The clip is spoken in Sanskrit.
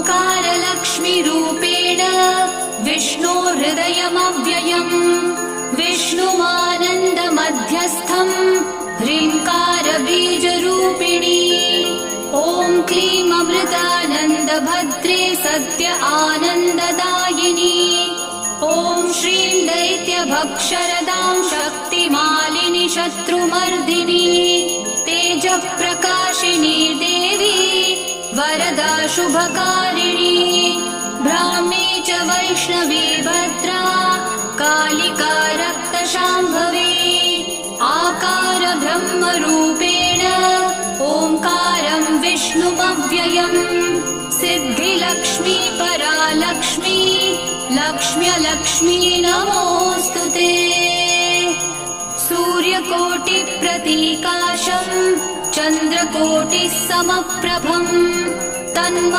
ओङ्कारलक्ष्मीरूपेण विष्णोर्हृदयमव्ययम् विष्णुमानन्दमध्यस्थम् ह्रीङ्कारबीजरूपिणी ॐ क्लीं अमृतानन्दभद्रे सत्य आनन्ददायिनी ॐ श्रीं दैत्यभक्षरदां शक्तिमालिनि शत्रुमर्दिनी तेजःप्रकाशिनी देवी वरदा शुभकारिणी ब्राह्मी च वैष्णवी भद्रा कालिका रक्तशाम्भवी आकार ब्रह्मरूपेण ओङ्कारं विष्णुमव्ययम् सिद्धिलक्ष्मी परालक्ष्मी लक्ष्म्यलक्ष्मी नमोऽस्तु ते सूर्यकोटिप्रतीकाशम् चन्द्रकोटिः समप्रभम् तन्म